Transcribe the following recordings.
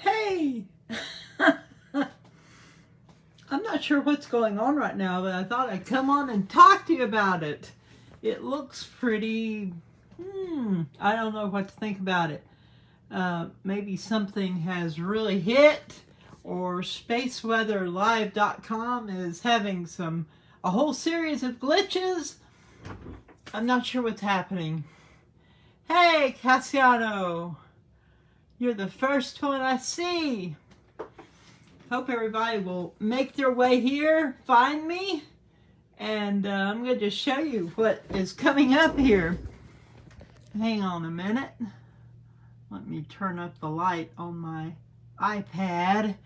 Hey! I'm not sure what's going on right now, but I thought I'd come on and talk to you about it. It looks pretty, I don't know what to think about it. Maybe something has really hit, or spaceweatherlive.com is having a whole series of glitches. I'm not sure what's happening. Hey, Cassiano! You're the first one I see. Hope everybody will make their way here, find me, and I'm going to just show you what is coming up here. Hang on a minute. Let me turn up the light on my iPad.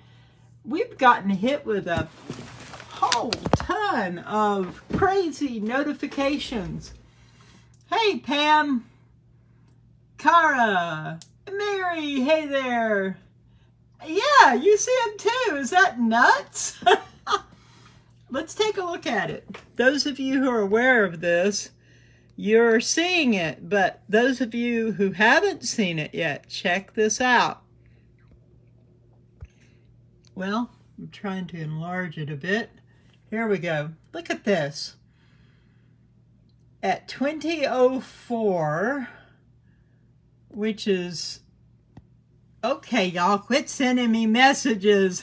We've gotten hit with a whole ton of crazy notifications. Hey, Pam, Cara, Mary, hey there. Yeah, you see them too. Is that nuts? Let's take a look at it. Those of you who are aware of this, you're seeing it. But those of you who haven't seen it yet, check this out. Well, I'm trying to enlarge it a bit. Here we go. Look at this. At 20:04, which is... Okay, y'all, quit sending me messages.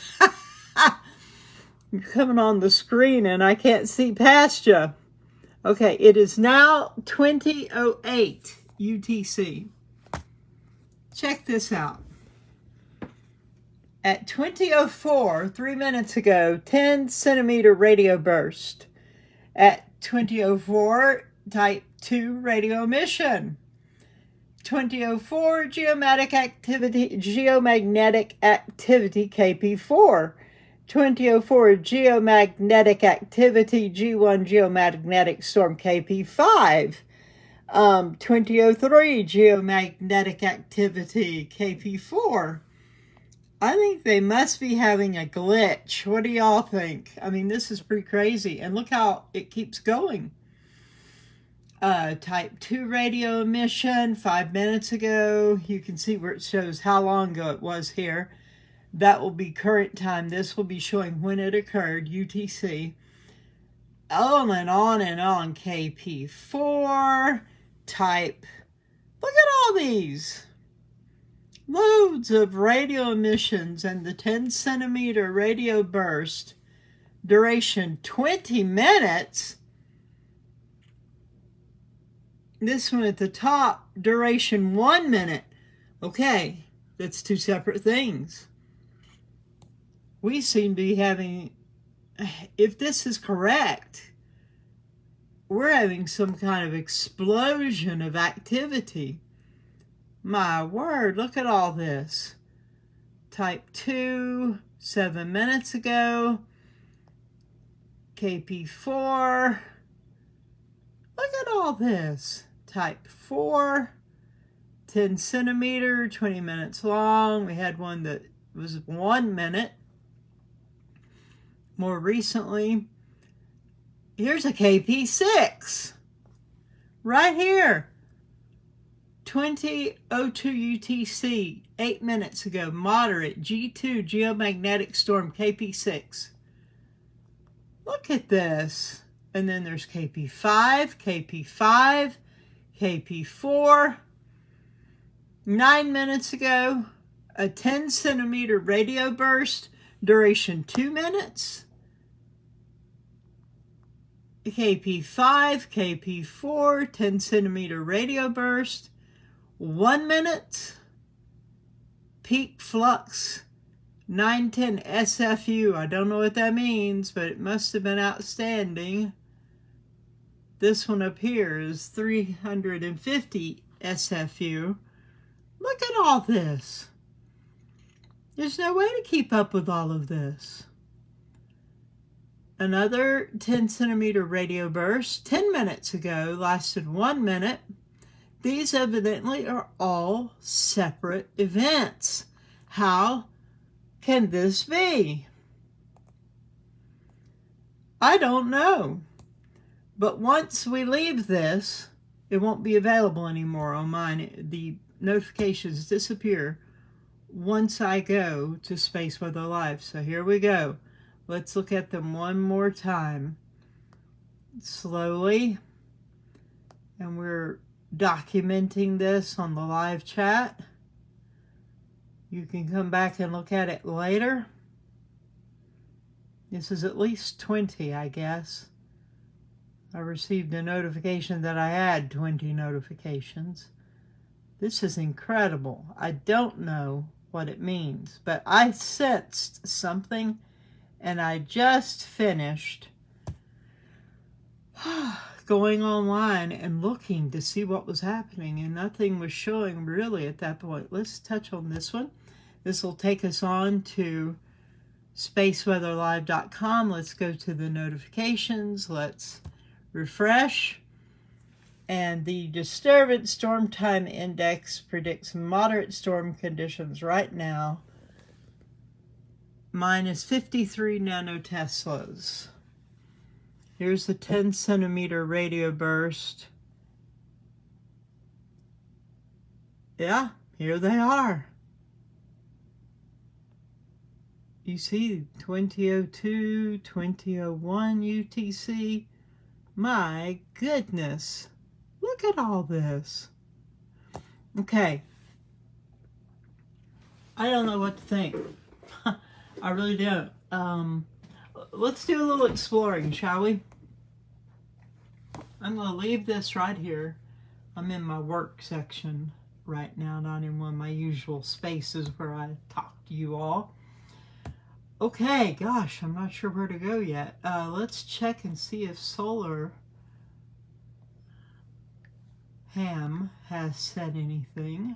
You're coming on the screen and I can't see past you. Okay, it is now 20:08 UTC. Check this out. At 20:04, 3 minutes ago, 10 centimeter radio burst. At 20:04, type 2 radio emission. 20:04 geomagnetic activity KP4, 20:04 geomagnetic activity G1 geomagnetic storm KP5, 20:03 geomagnetic activity KP4. I think they must be having a glitch. What do y'all think? I mean, this is pretty crazy, and look how it keeps going. Type 2 radio emission 5 minutes ago. You can see where it shows how long ago it was here. That will be current time. This will be showing when it occurred, UTC. On and on and on. KP4 type. Look at all these. Loads of radio emissions and the 10 centimeter radio burst. Duration 20 minutes. This one at the top, duration 1 minute. Okay, that's two separate things. We seem to be having, if this is correct, we're having some kind of explosion of activity. My word, look at all this. Type 2, 7 minutes ago. KP4. Look at all this. Type 4, 10 centimeter, 20 minutes long. We had one that was 1 minute. More recently, here's a KP6. Right here. 20:02 UTC, 8 minutes ago. Moderate G2 geomagnetic storm KP6. Look at this. And then there's KP5, KP5, KP4. 9 minutes ago, a 10 centimeter radio burst, duration 2 minutes. KP5, KP4, 10 centimeter radio burst, 1 minute. Peak flux, 910 SFU. I don't know what that means, but it must have been outstanding. This one up here is 350 SFU. Look at all this. There's no way to keep up with all of this. Another 10 centimeter radio burst 10 minutes ago, lasted 1 minute. These evidently are all separate events. How can this be? I don't know. But once we leave this, it won't be available anymore on mine. The notifications disappear once I go to Space Weather Live. So here we go. Let's look at them one more time. Slowly. And we're documenting this on the live chat. You can come back and look at it later. This is at least 20, I guess. I received a notification that I had 20 notifications. This is incredible. I don't know what it means, but I sensed something, and I just finished going online and looking to see what was happening, and nothing was showing really at that point. Let's touch on this one. This will take us on to spaceweatherlive.com. Let's go to the notifications. Let's refresh. And the disturbance storm time index predicts moderate storm conditions right now. Minus 53 nanoteslas. Here's the 10 centimeter radio burst. Yeah, here they are. You see 2002, 2001 UTC. My goodness. Look at all this. Okay. I don't know what to think. I really don't. Let's do a little exploring, shall we? I'm going to leave this right here. I'm in my work section right now, not in one of my usual spaces where I talk to you all. Okay, gosh, I'm not sure where to go yet. Let's check and see if Solar Ham has said anything.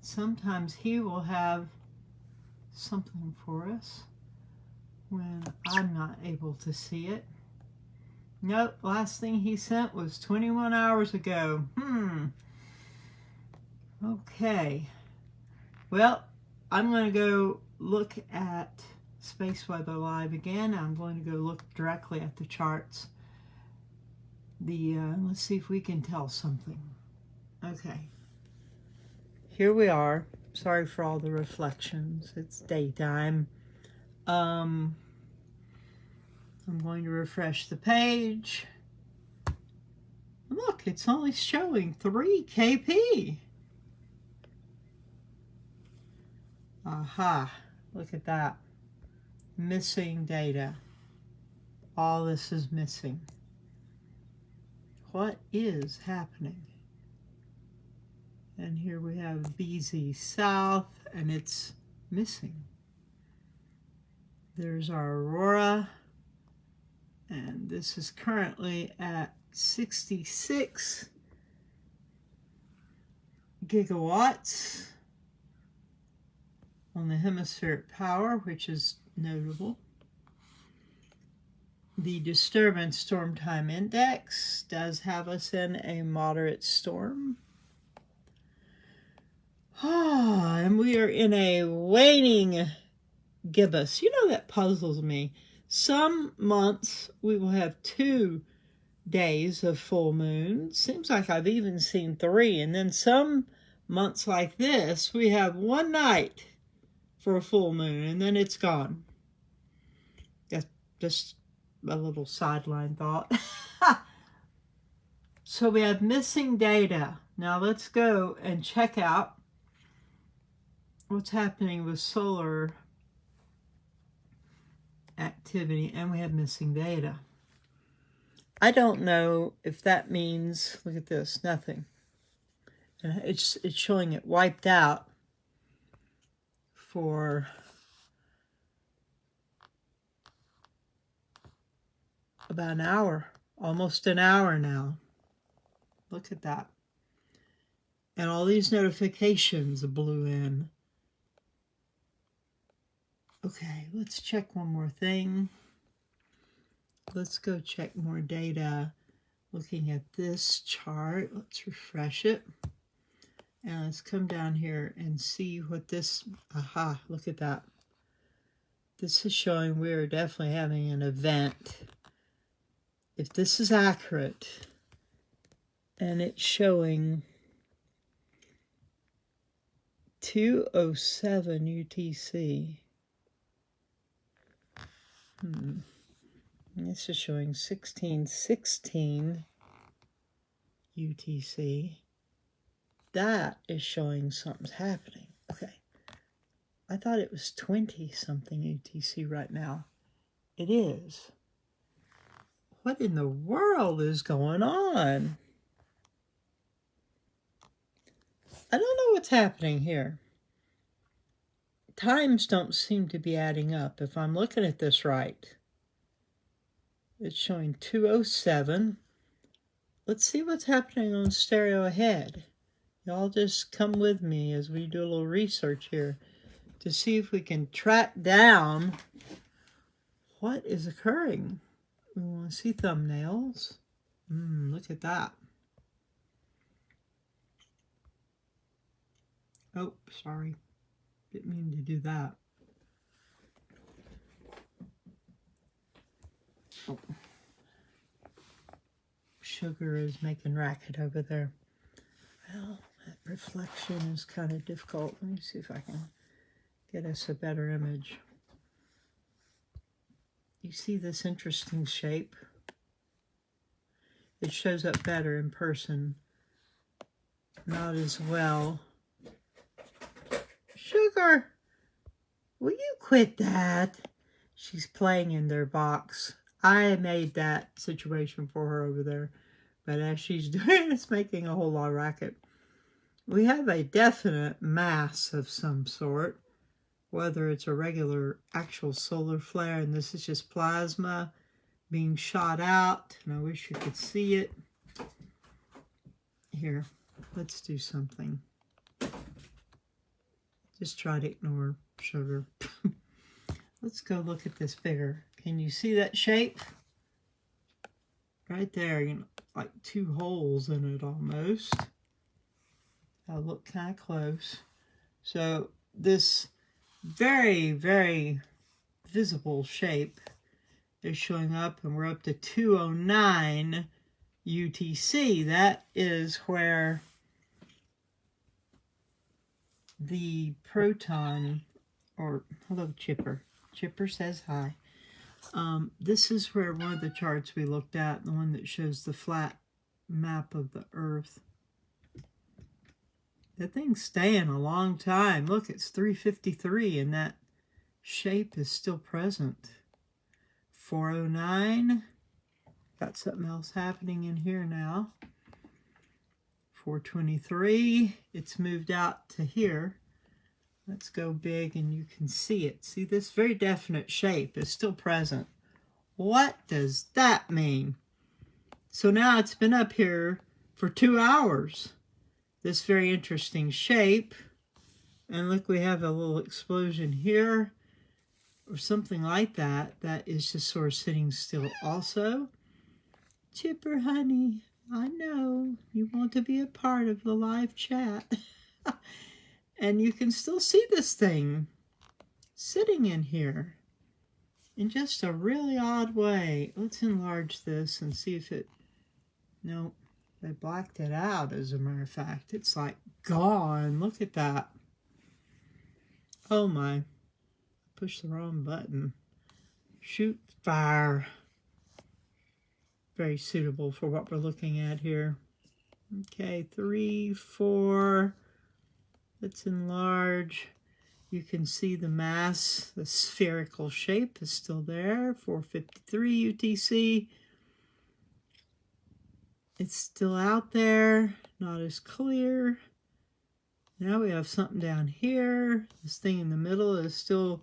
Sometimes he will have something for us when I'm not able to see it. Nope, last thing he sent was 21 hours ago. Okay. Well, I'm going to go look at Space Weather Live again. I'm going to go look directly at the charts. Let's see if we can tell something. Okay. Here we are. Sorry for all the reflections. It's daytime. I'm going to refresh the page. Look, it's only showing 3 kp. Aha, look at that. Missing data. All this is missing. What is happening? And here we have BZ South, and it's missing. There's our aurora, and this is currently at 66 gigawatts on the hemispheric power, which is notable. The disturbance storm time index does have us in a moderate storm. And we are in a waning gibbous. You know, that puzzles me. Some months we will have 2 days of full moon. Seems like I've even seen 3. And then some months like this, we have 1 night for a full moon, and then it's gone. That's just a little sideline thought. So we have missing data. Now let's go and check out what's happening with solar activity, and we have missing data. I don't know if that means, look at this, nothing. And it's showing it wiped out for about an hour, almost an hour now. Look at that. And all these notifications blew in. Okay, let's check one more thing. Let's go check more data. Looking at this chart, let's refresh it. And let's come down here and see what this, aha, look at that. This is showing we're definitely having an event. If this is accurate, and it's showing 207 UTC. This is showing 1616 UTC. That is showing something's happening. Okay. I thought it was 20 something UTC right now. It is. What in the world is going on? I don't know what's happening here. Times don't seem to be adding up. If I'm looking at this right, it's showing 207. Let's see what's happening on stereo ahead. Y'all just come with me as we do a little research here to see if we can track down what is occurring. We want to see thumbnails. Look at that. Oh, sorry. Didn't mean to do that. Oh. Sugar is making racket over there. Well, that reflection is kind of difficult. Let me see if I can get us a better image. You see this interesting shape? It shows up better in person. Not as well. Sugar, will you quit that? She's playing in their box. I made that situation for her over there. But as she's doing it, it's making a whole lot of racket. We have a definite mass of some sort. Whether it's a regular actual solar flare, and this is just plasma being shot out. And I wish you could see it. Here, let's do something. Just try to ignore sugar. Let's go look at this bigger. Can you see that shape? Right there, you know, like two holes in it almost. I'll look kind of close. So this very, very visible shape is showing up, and we're up to 209 UTC. That is where the proton, or hello Chipper. Chipper says hi. This is where one of the charts we looked at, the one that shows the flat map of the Earth. That thing's staying a long time. Look, it's 353 and that shape is still present. 409. Got something else happening in here now. 423. It's moved out to here. Let's go big and you can see it. See, this very definite shape is still present. What does that mean? So now it's been up here for 2 hours. This very interesting shape. And look, we have a little explosion here or something like that. That is just sort of sitting still also. Chipper, honey, I know you want to be a part of the live chat. And you can still see this thing sitting in here in just a really odd way. Let's enlarge this and see if it... No, they blacked it out, as a matter of fact. It's like gone. Look at that. Oh my. Pushed the wrong button. Shoot fire. Very suitable for what we're looking at here. Okay, 3, 4. Let's enlarge. You can see the mass, the spherical shape is still there. 453 UTC. It's still out there, not as clear. Now we have something down here. This thing in the middle is still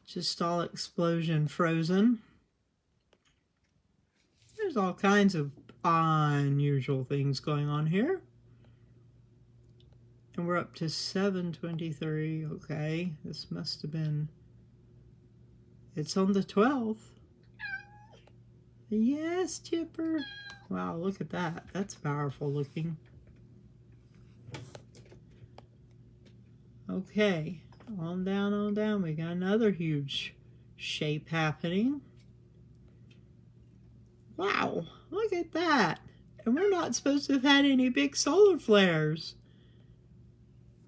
just all explosion frozen. There's all kinds of unusual things going on here. And we're up to 723. Okay, this must have been... It's on the 12th. Yes, Chipper. Wow, look at that. That's powerful looking. Okay, on down. We got another huge shape happening. Wow, look at that. And we're not supposed to have had any big solar flares.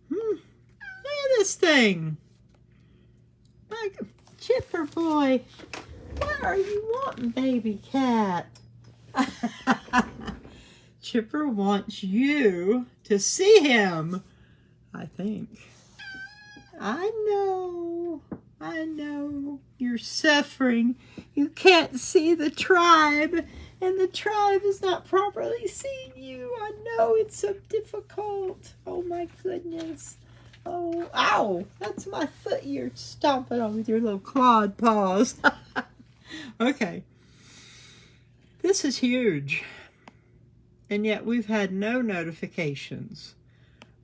Look at this thing. Like, Chipper boy, what are you wanting, baby cat? Chipper wants you to see him, I think. I know. You're suffering. You can't see the tribe, and the tribe is not properly seeing you. I know it's so difficult. Oh my goodness. Oh, ow. That's my foot you're stomping on with your little clawed paws. Okay. This is huge. And yet we've had no notifications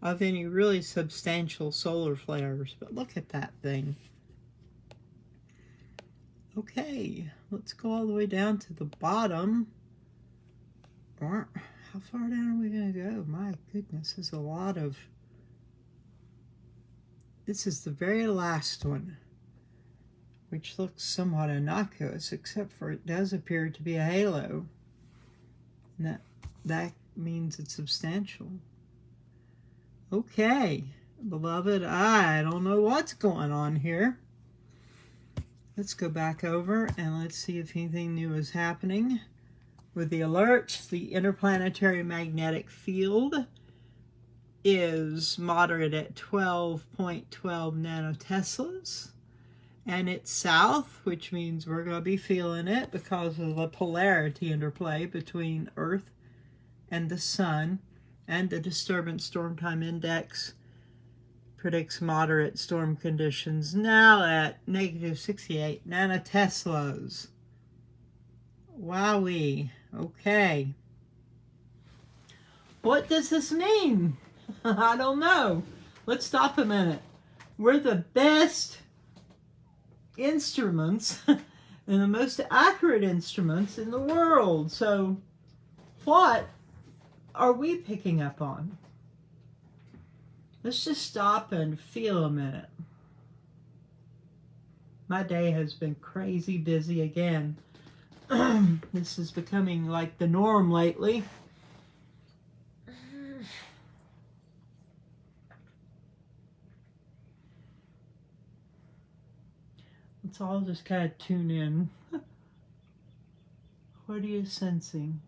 of any really substantial solar flares. But look at that thing. Okay, let's go all the way down to the bottom. How far down are we going to go? My goodness, there's a lot of... This is the very last one, which looks somewhat innocuous, except for it does appear to be a halo. And that means it's substantial. Okay, beloved, I don't know what's going on here. Let's go back over and let's see if anything new is happening. With the alerts, the interplanetary magnetic field is moderate at 12.12 nanoteslas. And it's south, which means we're going to be feeling it because of the polarity interplay between Earth and the Sun. And the disturbance storm time index predicts moderate storm conditions now at negative 68 nanoteslas. Wowee. Okay. What does this mean? I don't know. Let's stop a minute. We're the best instruments and the most accurate instruments in the world. So what are we picking up on? Let's just stop and feel a minute. My day has been crazy busy again. This is becoming like the norm lately. Let's all just kind of tune in. What are you sensing?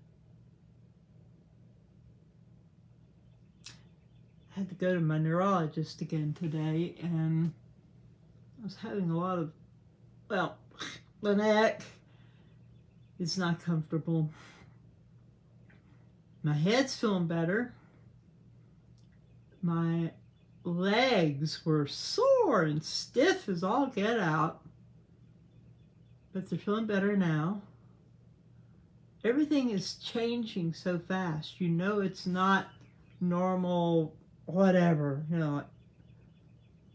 I had to go to my neurologist again today, and I was having a lot of, well, the neck is not comfortable. My head's feeling better. My legs were sore and stiff as all get out, but they're feeling better now. Everything is changing so fast. You know, it's not normal, whatever, you know,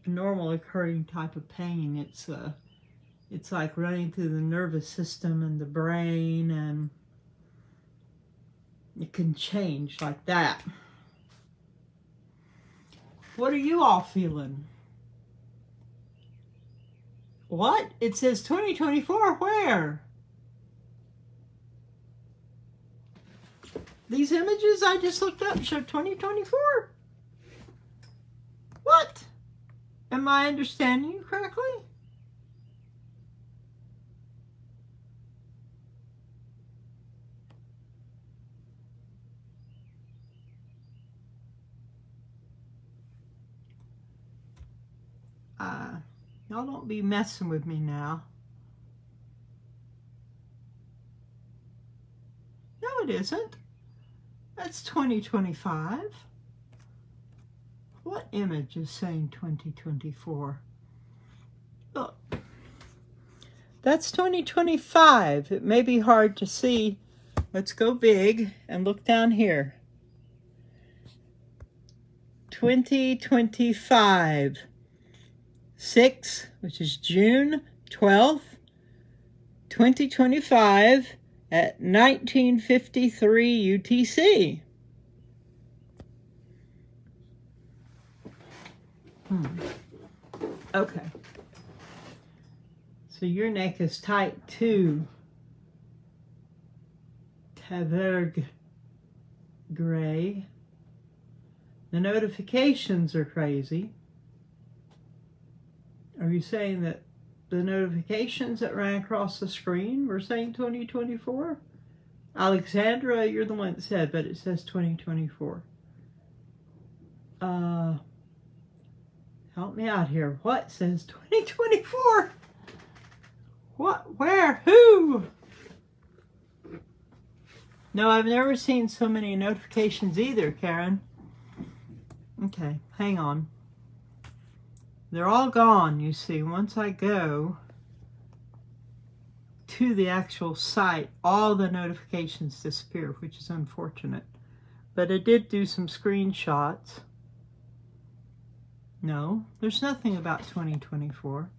a normal occurring type of pain. It's like running through the nervous system and the brain, and it can change like that. What are you all feeling? What? It says 2024, where? These images I just looked up show 2024? What? Am I understanding you correctly? Y'all don't be messing with me now. No, it isn't. That's 2025. What image is saying 2024? Look. That's 2025. It may be hard to see. Let's go big and look down here. 2025. 6, which is June 12th, 2025 at 1953 UTC. Okay. So your neck is tight too. Taverg. gray. The notifications are crazy. Are you saying that the notifications that ran across the screen were saying 2024? Alexandra, you're the one that said, but it says 2024. Help me out here. What says 2024? What? Where? Who? No, I've never seen so many notifications either, Karen. Okay, hang on. They're all gone, you see. Once I go to the actual site, all the notifications disappear, which is unfortunate. But I did do some screenshots. No, there's nothing about 2024.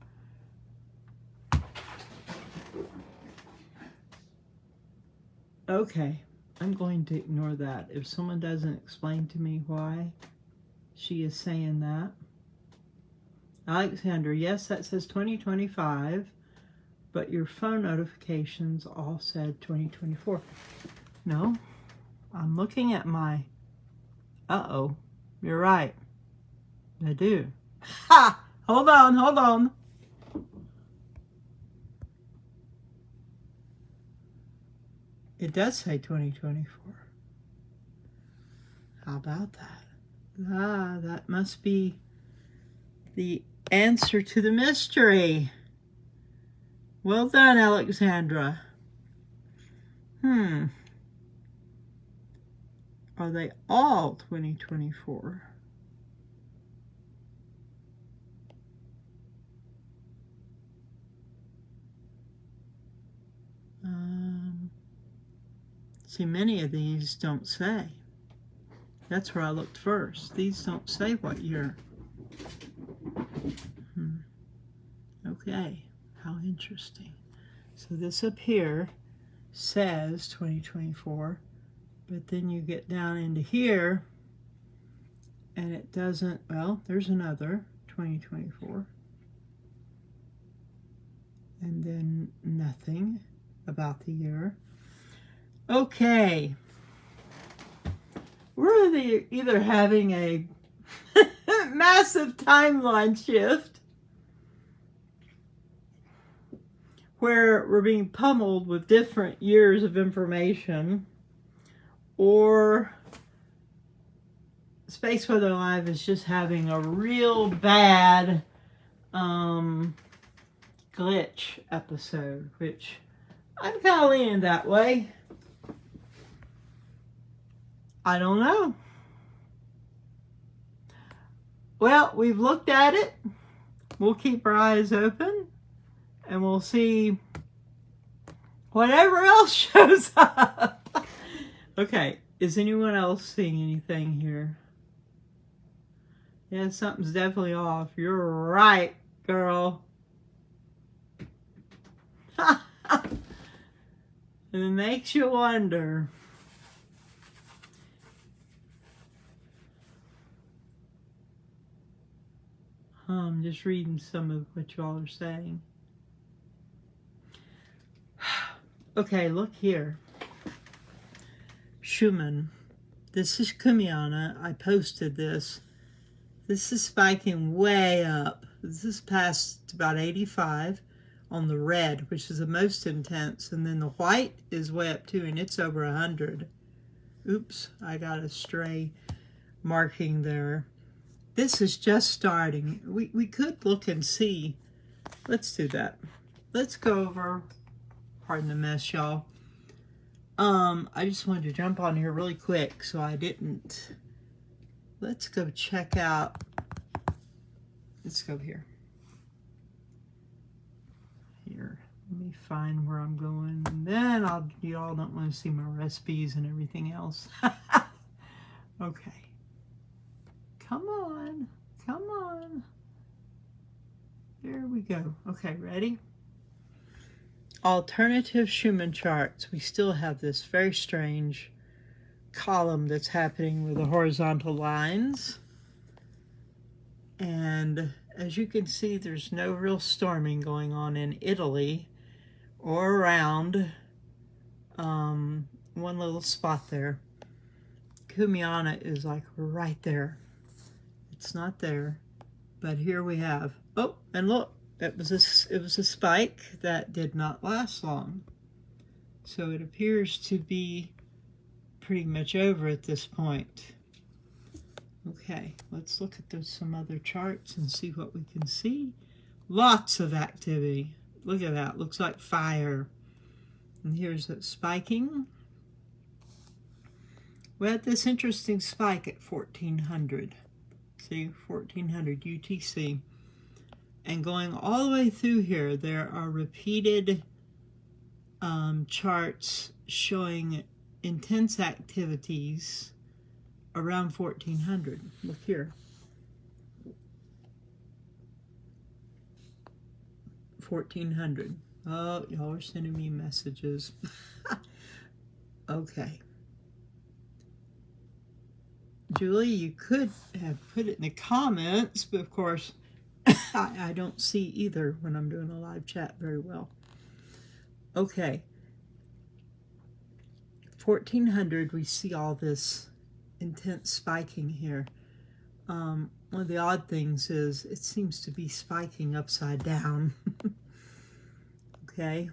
Okay, I'm going to ignore that. If someone doesn't explain to me why she is saying that. Alexander, yes, that says 2025, but your phone notifications all said 2024. No, I'm looking at my, uh-oh, you're right. I do. Ha! Hold on, hold on. It does say 2024. How about that? Ah, that must be the answer to the mystery. Well done, Alexandra. Are they all 2024? See, many of these don't say. That's where I looked first. These don't say what year. Okay, how interesting. So this up here says 2024, but then you get down into here and it doesn't, well, there's another 2024. And then nothing about the year. Okay. We're either having a massive timeline shift where we're being pummeled with different years of information, or Space Weather Live is just having a real bad glitch episode, which I'm kind of leaning that way. I don't know. Well, we've looked at it. We'll keep our eyes open and we'll see whatever else shows up. Okay, is anyone else seeing anything here? Yeah, something's definitely off. You're right, girl. And it makes you wonder. I'm just reading some of what y'all are saying. Okay, look here. Schumann. This is Kumiana. I posted this. This is spiking way up. This is past about 85 on the red, which is the most intense. And then the white is way up too, and it's over 100. Oops, I got a stray marking there. This is just starting. We could look and see. Let's do that. Let's go over, pardon the mess, y'all. I just wanted to jump on here really quick, so I didn't. Let's go check out. Let's go here. Here, let me find where I'm going. And then y'all don't want to see my recipes and everything else. Okay. Come on, come on. There we go. Okay, ready? Alternative Schumann charts. We still have this very strange column that's happening with the horizontal lines. And as you can see, there's no real storming going on in Italy or around one little spot there. Kumiana is like right there. It's not there, but here we have, oh, and look, it was a spike that did not last long. So it appears to be pretty much over at this point. Okay, let's look at some other charts and see what we can see. Lots of activity. Look at that, looks like fire. And here's it spiking. We had this interesting spike at 1400. See, 1400 UTC. And going all the way through here, there are repeated charts showing intense activities around 1400. Look here. 1400. Oh, y'all are sending me messages. Okay. Julie, you could have put it in the comments, but of course, I don't see either when I'm doing a live chat very well. Okay. 1400, we see all this intense spiking here. One of the odd things is it seems to be spiking upside down. Okay.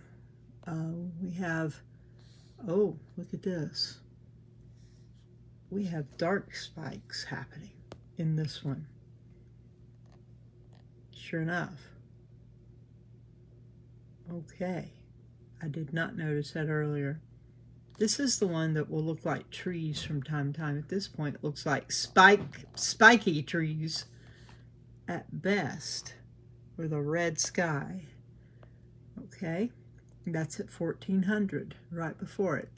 We have, oh, look at this. We have dark spikes happening in this one. Sure enough. Okay. I did not notice that earlier. This is the one that will look like trees from time to time. At this point, it looks like spiky trees at best with a red sky. Okay. That's at 1400, right before it.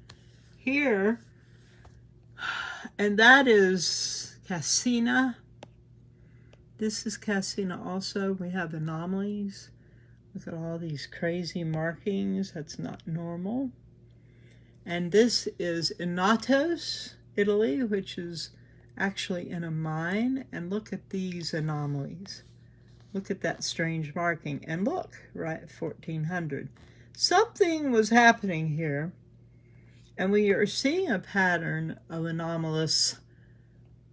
Here, and that is Cassina. This is Cassina also. We have anomalies. Look at all these crazy markings. That's not normal. And this is Inatos, Italy, which is actually in a mine. And look at these anomalies. Look at that strange marking. And look, right at 1400. Something was happening here. And we are seeing a pattern of anomalous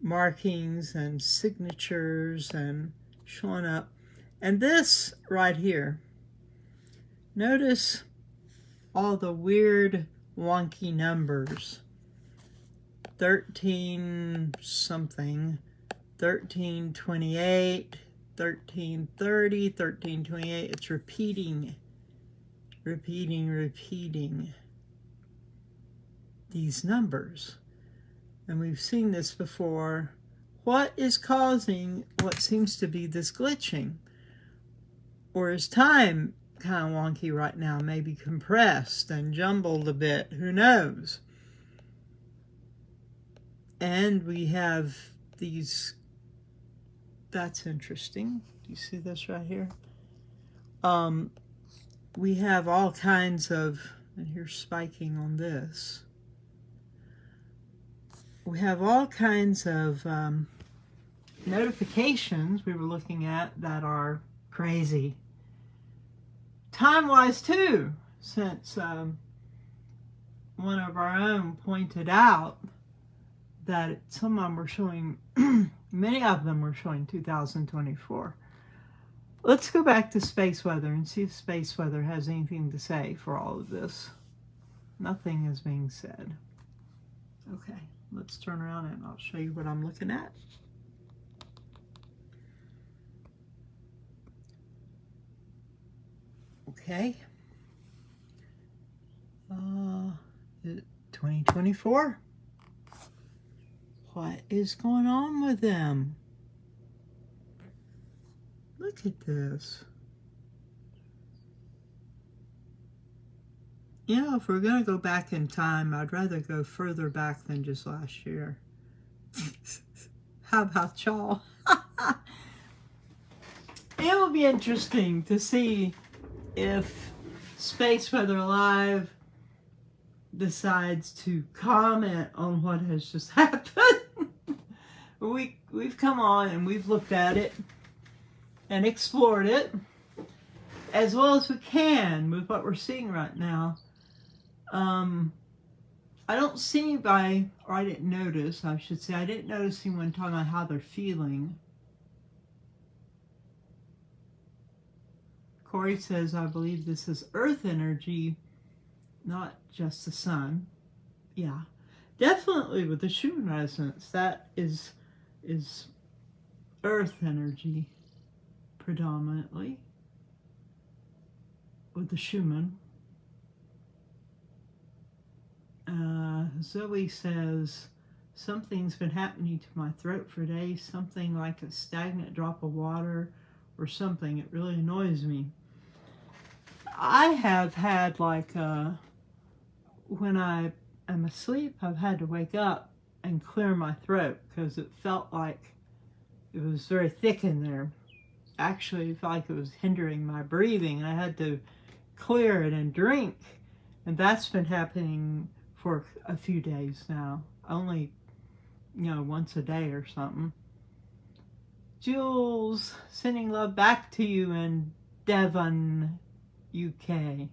markings and signatures and showing up. And this right here, notice all the weird wonky numbers. 13 something, 1328, 1330, 1328. It's repeating these numbers. And we've seen this before. What is causing what seems to be this glitching? Or is time kind of wonky right now? Maybe compressed and jumbled a bit. Who knows? And we have these. That's interesting. Do you see this right here? We have all kinds of, and here's spiking on this. We have all kinds of notifications we were looking at that are crazy. Time-wise too, since one of our own pointed out that some of them were showing, many of them were showing 2024. Let's go back to space weather and see if space weather has anything to say for all of this. Nothing is being said. Okay. Let's turn around and I'll show you what I'm looking at. Okay. 2024. What is going on with them? Look at this. You know, if we're going to go back in time, I'd rather go further back than just last year. How about y'all? It will be interesting to see if Space Weather Live decides to comment on what has just happened. We've come on and we've looked at it and explored it as well as we can with what we're seeing right now. I don't see by, or I didn't notice, I should say, I didn't notice anyone talking about how they're feeling. Corey says, I believe this is earth energy, not just the sun. Yeah, definitely with the Schumann resonance, that is earth energy predominantly with the Schumann. Zoe says, something's been happening to my throat for days, something like a stagnant drop of water or something. It really annoys me. I have had like, when I am asleep, I've had to wake up and clear my throat because it felt like it was very thick in there. Actually, it felt like it was hindering my breathing. I had to clear it and drink. And that's been happening for a few days now. Only, once a day or something. Jules, sending love back to you in Devon, UK.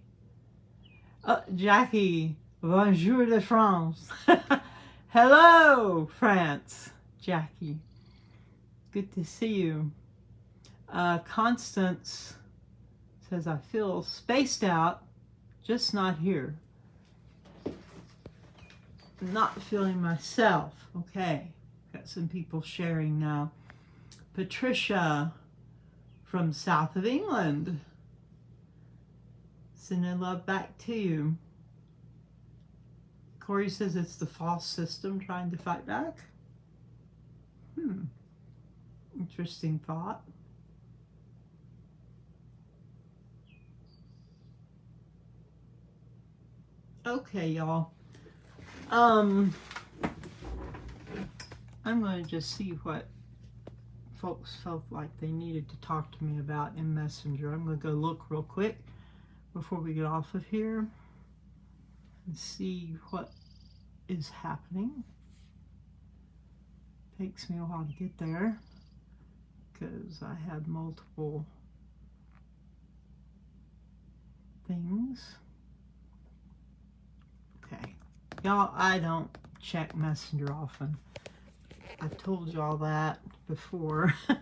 Jackie, bonjour de France. Hello, France, Jackie. Good to see you. Constance says, I feel spaced out, just not here. Not feeling myself. Okay, got some people sharing now. Patricia from south of England. Sending love back to you. Corey says it's the false system trying to fight back. Interesting thought. Okay, y'all. I'm going to just see what folks felt like they needed to talk to me about in Messenger. I'm going to go look real quick before we get off of here and see what is happening. Takes me a while to get there because I had multiple things. Okay. Y'all, I don't check Messenger often. I've told y'all that before. I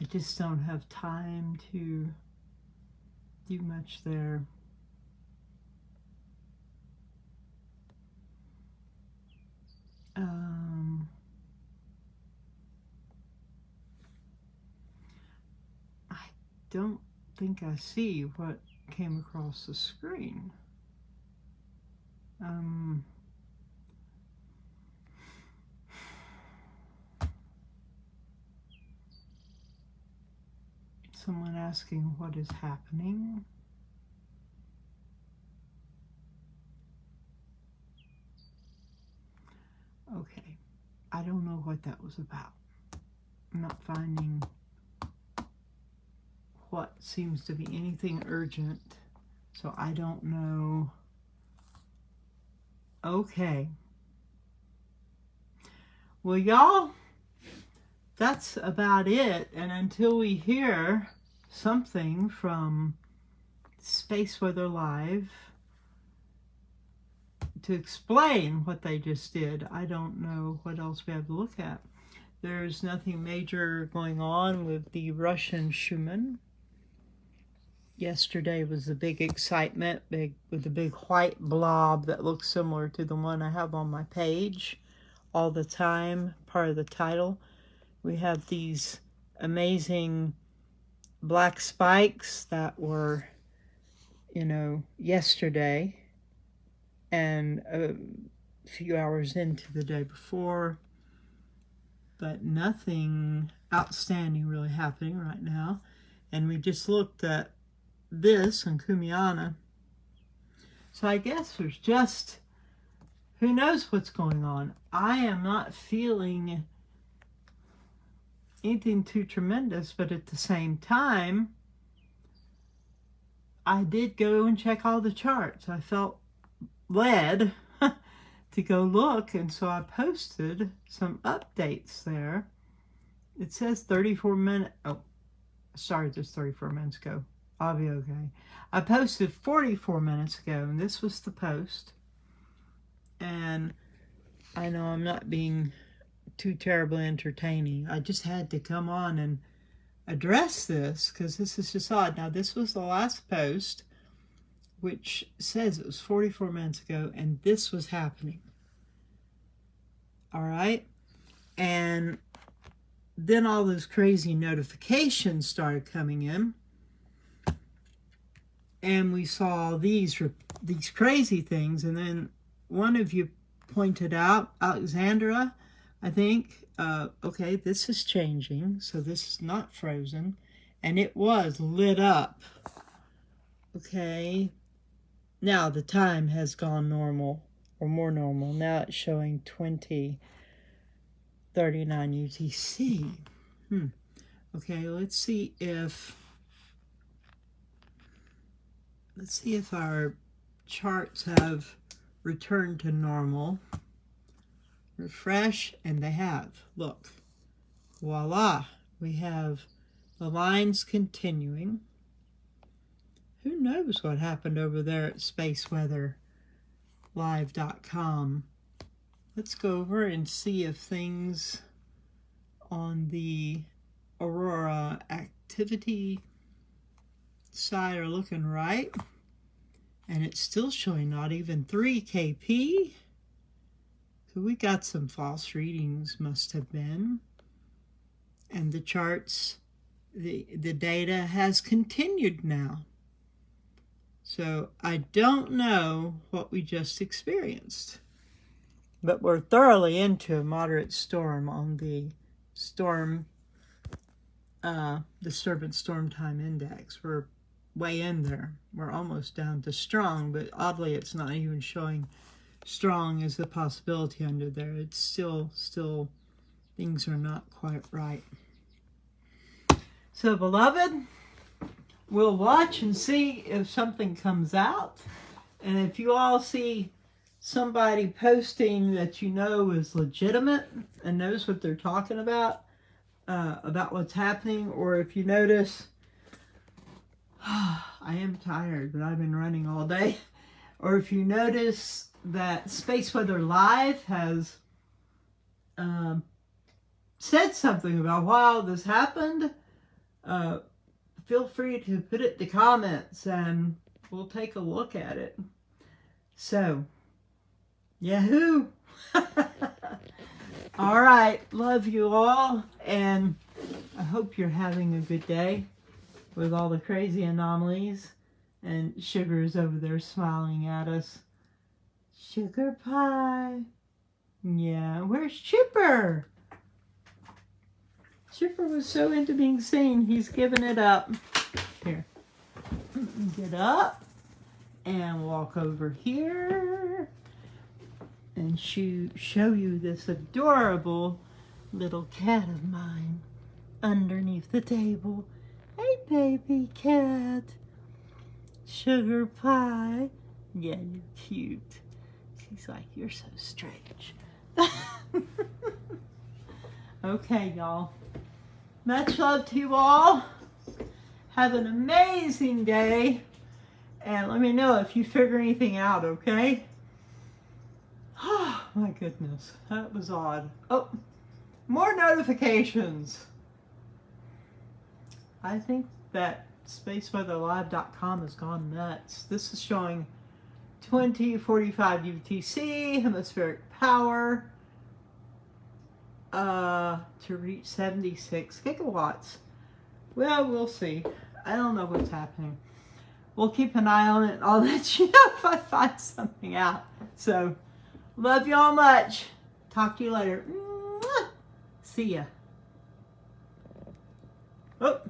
just don't have time to do much there. I don't think I see what came across the screen. Someone asking what is happening. Okay, I don't know what that was about. I'm not finding what seems to be anything urgent, so I don't know. Okay. Well, y'all, that's about it. And until we hear something from Space Weather Live to explain what they just did, I don't know what else we have to look at. There's nothing major going on with the Russian Schumann. Yesterday was the big excitement, with the big white blob that looks similar to the one I have on my page all the time, part of the title. We have these amazing black spikes that were, yesterday and a few hours into the day before, but nothing outstanding really happening right now. And we just looked at this in Kumiana. So I guess there's just, who knows what's going on. I am not feeling anything too tremendous, but at the same time, I did go and check all the charts. I felt led to go look, and so I posted some updates there. It says 34 minutes. Oh, sorry, just 34 minutes ago. I'll be okay. I posted 44 minutes ago, and this was the post. and I know I'm not being too terribly entertaining. I just had to come on and address this because this is just odd. Now, this was the last post, which says it was 44 minutes ago, and this was happening. All right? And then all those crazy notifications started coming in. And we saw these crazy things. And then one of you pointed out, Alexandra, I think, okay, this is changing. So this is not frozen. And it was lit up. Okay. Now the time has gone normal, or more normal. Now it's showing 20:39 UTC. Okay, let's see if our charts have returned to normal. Refresh, and they have. Look, voila, we have the lines continuing. Who knows what happened over there at spaceweatherlive.com. Let's go over and see if things on the Aurora activity side are looking right. And it's still showing not even 3 kp. So we got some false readings, must have been. And the charts, the data has continued now. So I don't know what we just experienced. But we're thoroughly into a moderate storm on the storm disturbance storm time index. We're way in there. We're almost down to strong, but oddly it's not even showing strong as a possibility under there. It's still things are not quite right. So beloved, we'll watch and see if something comes out. And if you all see somebody posting that you know is legitimate and knows what they're talking about what's happening, or if you notice, I am tired, but I've been running all day, or if you notice that Space Weather Live has said something about why all this happened, feel free to put it in the comments and we'll take a look at it. So, yahoo! All right, love you all, and I hope you're having a good day with all the crazy anomalies. And Sugar's over there smiling at us. Sugar pie. Yeah, where's Chipper? Chipper was so into being seen, he's given it up. Here, get up and walk over here and show you this adorable little cat of mine underneath the table. Hey, baby cat. Sugar pie. Yeah, you're cute. She's like, you're so strange. Okay, y'all. Much love to you all. Have an amazing day. And let me know if you figure anything out, okay? Oh, my goodness. That was odd. Oh, more notifications. I think that spaceweatherlive.com has gone nuts. This is showing 2045 UTC, hemispheric power, to reach 76 gigawatts. Well, we'll see. I don't know what's happening. We'll keep an eye on it, and I'll let you know if I find something out. So, love you all much. Talk to you later. Mwah! See ya. Oh.